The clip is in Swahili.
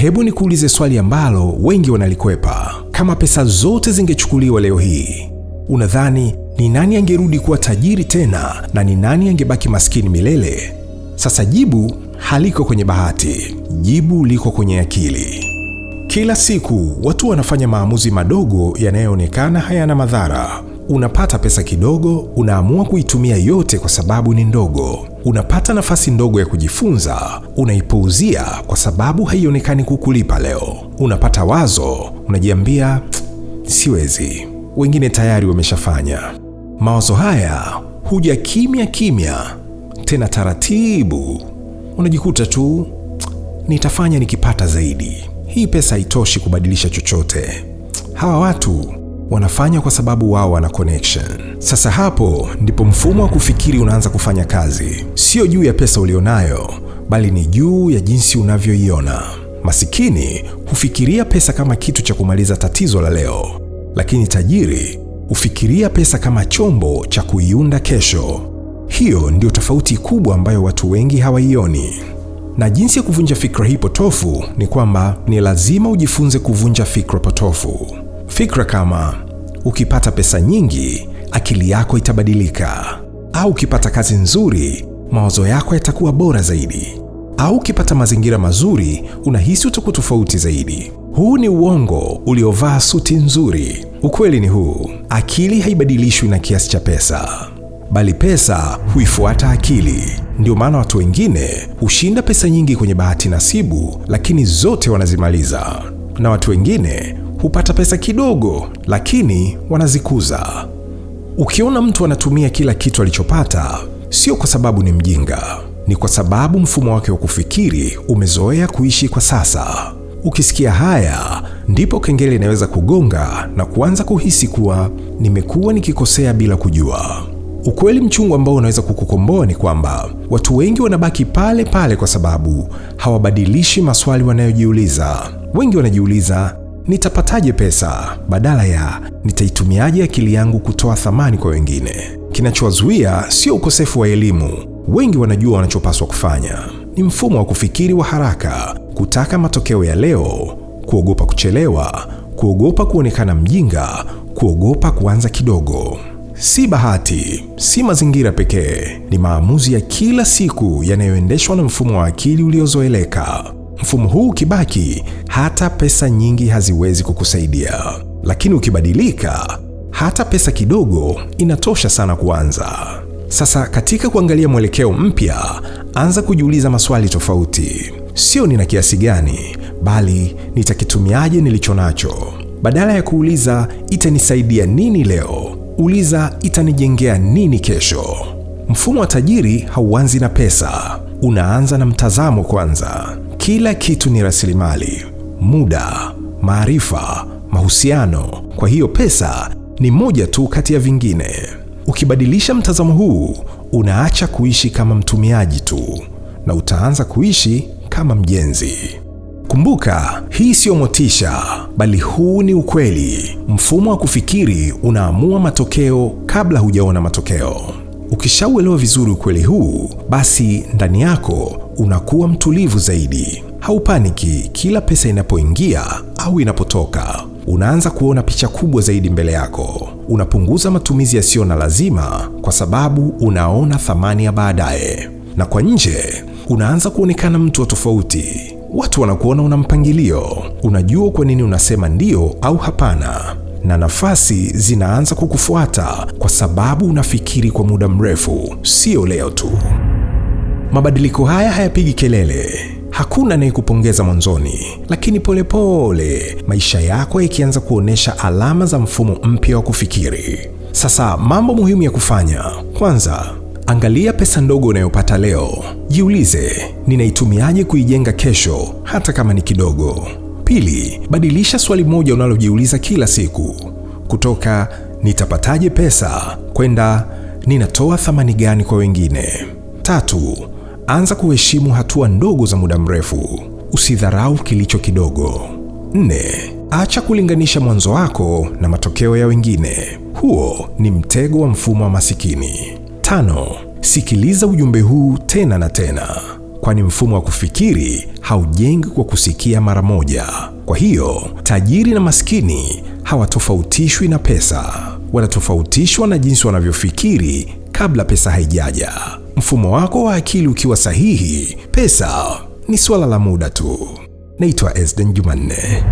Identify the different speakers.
Speaker 1: Hebu nikuulize swali ambalo wengi wanalikwepa. Kama pesa zote zingechukuliwa leo hii, unadhani ni nani angerudi kuwa tajiri tena na ni nani angebaki maskini milele? Sasa jibu haliko kwenye bahati. Jibu liko kwenye akili. Kila siku watu wanafanya maamuzi madogo yanayoonekana hayana madhara. Unapata pesa kidogo, unaamua kuitumia yote kwa sababu ni ndogo. Unapata nafasi ndogo ya kujifunza, unaipuuzia kwa sababu haionekani kukulipa leo. Unapata wazo, unajiambia siwezi, wengine tayari wameshafanya. Mawazo haya huja kimya kimya, tena taratibu. Unajikuta tu, nitafanya nikipata zaidi. Hii pesa haitoshi kubadilisha chochote. Hawa watu wanafanya kwa sababu wao wana connection. Sasa hapo ndipo mfumo wa kufikiri unaanza kufanya kazi. Sio juu ya pesa ulionayo, bali ni juu ya jinsi unavyoiona. Masikini hufikiria pesa kama kitu cha kumaliza tatizo la leo, lakini tajiri hufikiria pesa kama chombo cha kuiunda kesho. Hiyo ndio tofauti kubwa ambayo watu wengi hawaioni. Na jinsi ya kuvunja fikra hii potofu ni kwamba ni lazima ujifunze kuvunja fikra potofu. Fikra kama ukipata pesa nyingi, akili yako itabadilika, au ukipata kazi nzuri, mawazo yako yatakuwa bora zaidi, au ukipata mazingira mazuri, unahisi utakuwa tofauti zaidi. Huu ni uongo uliovaa suti nzuri. Ukweli ni huu: akili haibadilishwi na kiasi cha pesa, bali pesa huifuata akili. Ndio maana watu wengine hushinda pesa nyingi kwenye bahati nasibu, lakini zote wanazimaliza, na watu wengine hupata pesa kidogo lakini wanazikuza. Ukiona mtu anatumia kila kitu alichopata, sio kwa sababu ni mjinga, ni kwa sababu mfumo wake wa kufikiri umezoea kuishi kwa sasa. Ukisikia haya, ndipo kengele inaweza kugonga na kuanza kuhisi kuwa nimekuwa nikikosea bila kujua. Ukweli mchungu ambao unaweza kukukomboa ni kwamba watu wengi wanabaki pale pale kwa sababu hawabadilishi maswali wanayojiuliza. Wengi wanajiuliza, nitapataje pesa, badala ya nitaitumiaje akili yangu kutoa thamani kwa wengine. Kinachowazuia sio ukosefu wa elimu. Wengi wanajua wanachopaswa kufanya. Ni mfumo wa kufikiri wa haraka, kutaka matokeo ya leo, kuogopa kuchelewa, kuogopa kuonekana mjinga, kuogopa kuanza kidogo. Si bahati, si mazingira pekee, ni maamuzi ya kila siku yanayoendeshwa na mfumo wa akili uliozoeleka. Mfumo huu ukibaki, hata pesa nyingi haziwezi kukusaidia. Lakini ukibadilika, hata pesa kidogo inatosha sana kuanza. Sasa katika kuangalia mwelekeo mpya, anza kujiuliza maswali tofauti. Sio nina kiasi gani, bali nitakitumiaje nilicho nacho. Badala ya kuuliza itanisaidia nini leo, uliza itanijengea nini kesho. Mfumo wa tajiri hauanzi na pesa, unaanza na mtazamo kwanza. Kila kitu ni rasilimali: muda, maarifa, mahusiano. Kwa hiyo pesa ni moja tu kati ya vingine. Ukibadilisha mtazamo huu, unaacha kuishi kama mtumiaji tu na utaanza kuishi kama mjenzi. Kumbuka, hii sio motisha, bali huu ni ukweli. Mfumo wa kufikiri unaamua matokeo kabla hujaona matokeo. Ukishauelewa vizuri ukweli huu, basi ndani yako unakuwa mtulivu zaidi. Haupaniki kila pesa inapoingia au inapotoka. Unaanza kuona picha kubwa zaidi mbele yako. Unapunguza matumizi yasiyo na lazima kwa sababu unaona thamani ya baadaye. Na kwa nje, unaanza kuonekana mtu wa tofauti. Watu wanakuona una mpangilio. Unajua kwa nini unasema ndio au hapana. Na nafasi zinaanza kukufuata kwa sababu unafikiri kwa muda mrefu, sio leo tu. Mabadiliko haya hayapigi kelele. Hakuna anayekupongeza mwanzoni, lakini polepole maisha yako yakianza kuonesha alama za mfumo mpya wa kufikiri. Sasa mambo muhimu ya kufanya: kwanza, angalia pesa ndogo unayopata leo. Jiulize, ninaitumiaje kuijenga kesho hata kama ni kidogo. Pili, badilisha swali moja unalojiuliza kila siku, kutoka nitapataje pesa kwenda ninatoa thamani gani kwa wengine. Tatu, anza kuheshimu hatua ndogo za muda mrefu. Usidharau kilicho kidogo. 4, acha kulinganisha mwanzo wako na matokeo ya wengine. Huo ni mtego wa mfumo wa masikini. 5, sikiliza ujumbe huu tena na tena. kwani mfumo wa kufikiri haujengi kwa kusikia mara moja. Kwa hiyo, tajiri na maskini hawatofautishwi na pesa, wanatofautishwa na jinsi wanavyofikiri kabla pesa haijaja. Mfumo wako wa akili ukiwa sahihi, pesa ni swala la muda tu. Naitwa Ezden Jumanne.